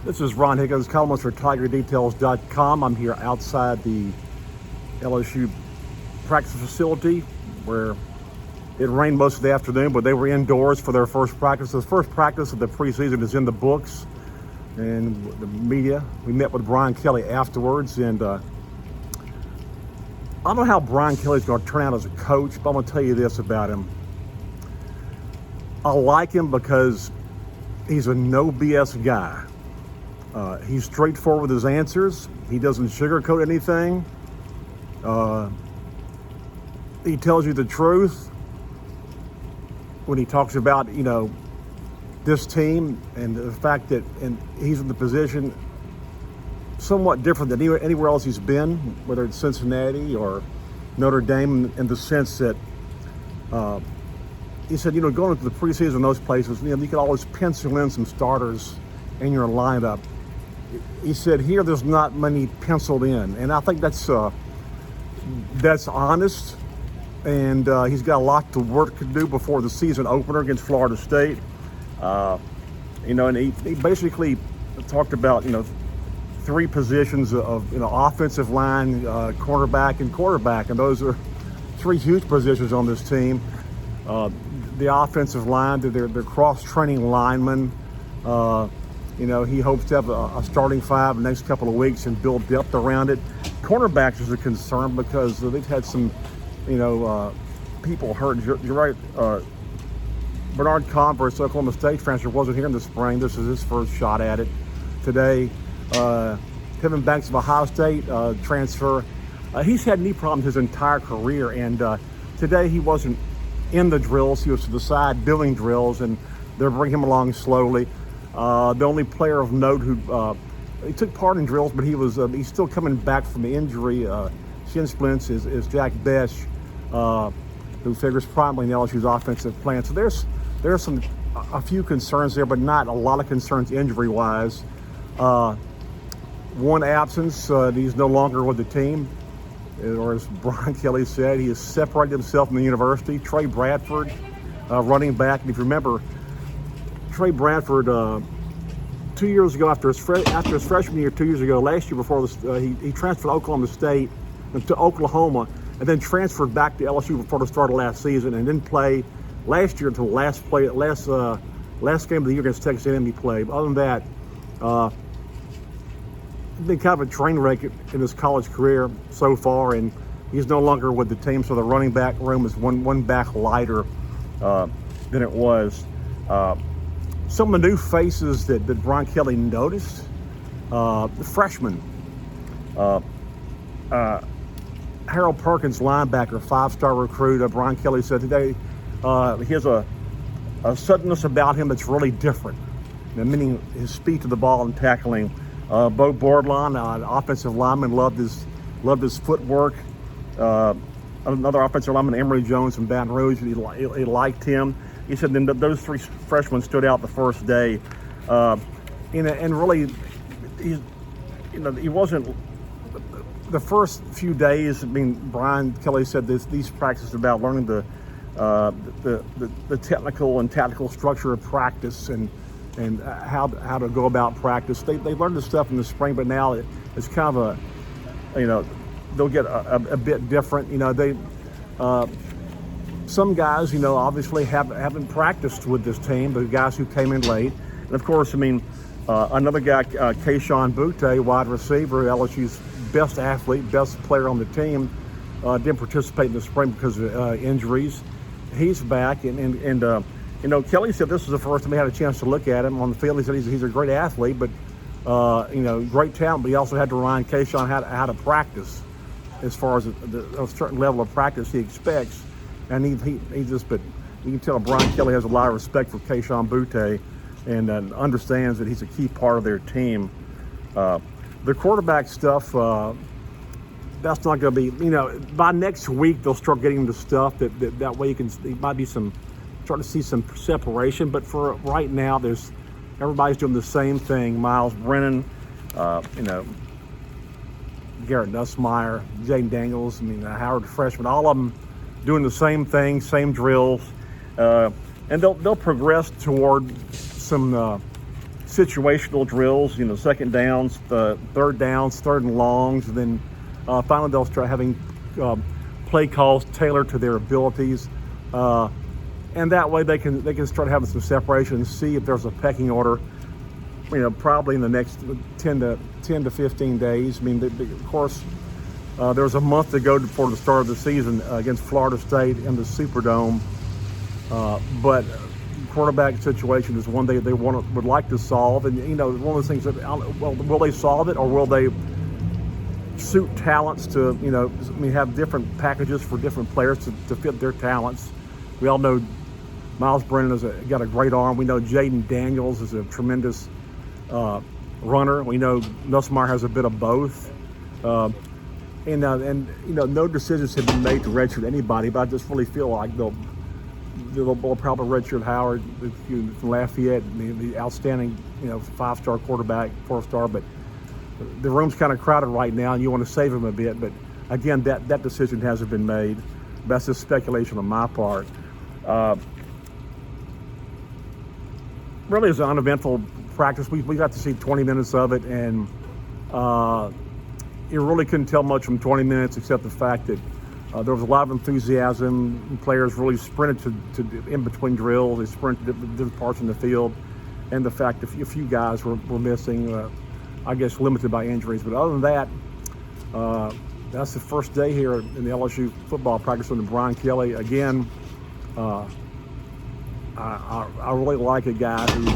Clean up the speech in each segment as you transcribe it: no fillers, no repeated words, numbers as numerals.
This is Ron Higgins, columnist for TigerDetails.com. I'm here outside the LSU practice facility where it rained most of the afternoon, but they were indoors for their first practice. The first practice of the preseason is in the books and the media. We met with Brian Kelly afterwards, and I don't know how Brian Kelly's going to turn out as a coach, but I'm going to tell you this about him. I like him because he's a no BS guy. He's straightforward with his answers. He doesn't sugarcoat anything. He tells you the truth when he talks about, this team and the fact that he's in the position somewhat different than anywhere else he's been, whether it's Cincinnati or Notre Dame, in the sense that he said, going into the preseason in those places, you can always pencil in some starters in your lineup. He said here there's not many penciled in, and I think that's honest. And he's got a lot to work to do before the season opener against Florida State. And he basically talked about three positions of offensive line, cornerback, and quarterback, and those are three huge positions on this team. The offensive line, they're cross-training linemen. He hopes to have a starting five in the next couple of weeks and build depth around it. Cornerbacks is a concern because they've had some, people hurt. You're right. Bernard Converse, Oklahoma State transfer, wasn't here in the spring. This is his first shot at it today. Kevin Banks of Ohio State transfer. He's had knee problems his entire career, and today he wasn't in the drills. He was to the side doing drills, and they're bringing him along slowly. The only player of note who he took part in drills, but he's still coming back from the injury, shin splints, is Jack Besh, who figures prominently in LSU's offensive plan. So there's a few concerns there, but not a lot of concerns injury-wise. One absence, he's no longer with the team, or as Brian Kelly said, he has separated himself from the university. Trey Bradford, running back, and if you remember, Trey Bradford, 2 years ago, after his freshman year, 2 years ago, last year before this, he transferred to Oklahoma State, to Oklahoma, and then transferred back to LSU before the start of last season, and didn't play last year until the last game of the year against Texas A&M he played. But other than that, been kind of a train wreck in his college career so far, and he's no longer with the team. So the running back room is one back lighter than it was. Some of the new faces that Brian Kelly noticed, the freshmen. Harold Perkins, linebacker, five-star recruit. Brian Kelly said today he has a suddenness about him that's really different, meaning his speed to the ball and tackling. Bo Bordline, an offensive lineman, loved his footwork. Another offensive lineman, Emory Jones from Baton Rouge, he liked him. He said then those three freshmen stood out the first day, and really, he wasn't. The first few days, Brian Kelly said these practices about learning the technical and tactical structure of practice and how to go about practice. They learned this stuff in the spring, but now it's kind of they'll get a bit different. Some guys, obviously haven't practiced with this team, the guys who came in late. And of course, another guy, Kayshon Boutte, wide receiver, LSU's best athlete, best player on the team, didn't participate in the spring because of injuries. He's back, and Kelly said this was the first time he had a chance to look at him on the field. He said he's a great athlete, but great talent, but he also had to remind Kayshon how to practice as far as a certain level of practice he expects. And but you can tell Brian Kelly has a lot of respect for Kayshon Boutte and understands that he's a key part of their team. The quarterback stuff, that's not going to be, by next week they'll start getting the stuff that way it might be start to see some separation. But for right now, everybody's doing the same thing. Miles Brennan, Garrett Nussmeier, Jaden Daniels, Howard freshman, all of them doing the same thing, same drills, and they'll progress toward some situational drills, second downs, the third downs, third and longs, and then finally they'll start having play calls tailored to their abilities, and that way they can start having some separation and see if there's a pecking order. Probably in the next 10 to 15 days. I mean, of course, there's a month to go before the start of the season against Florida State in the Superdome, but quarterback situation is one they would like to solve, and one of the things that, well, will they solve it, or will they suit talents to have different packages for different players to fit their talents? We all know Miles Brennan has got a great arm. We know Jaden Daniels is a tremendous runner. We know Nussmeier has a bit of both, and no decisions have been made to redshirt anybody, but I just really feel like they'll probably redshirt Howard from Lafayette, the outstanding 5-star quarterback, 4-star, but the room's kind of crowded right now and you want to save him a bit. But again, that decision hasn't been made. That's just speculation on my part. Really, it was an uneventful practice. We got to see 20 minutes of it, and you really couldn't tell much from 20 minutes except the fact that there was a lot of enthusiasm. Players really sprinted to in between drills. They sprinted to different parts in the field, and the fact that a few guys were missing, I guess limited by injuries. But other than that, that's the first day here in the LSU football practice under Brian Kelly. Again, I really like a guy who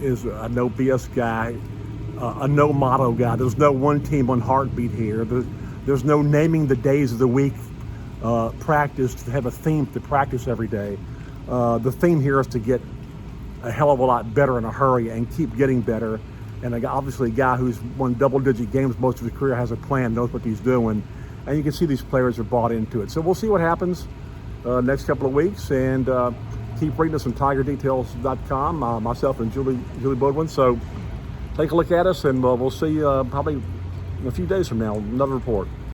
is a no BS guy, a no motto guy. There's no one team, one heartbeat here. There's no naming the days of the week practice to have a theme to practice every day. The theme here is to get a hell of a lot better in a hurry and keep getting better. And obviously a guy who's won double-digit games most of his career has a plan, knows what he's doing. And you can see these players are bought into it. So we'll see what happens next couple of weeks. And keep reading us on TigerDetails.com, myself and Julie Boudwin. So take a look at us, and we'll see you probably in a few days from now, another report.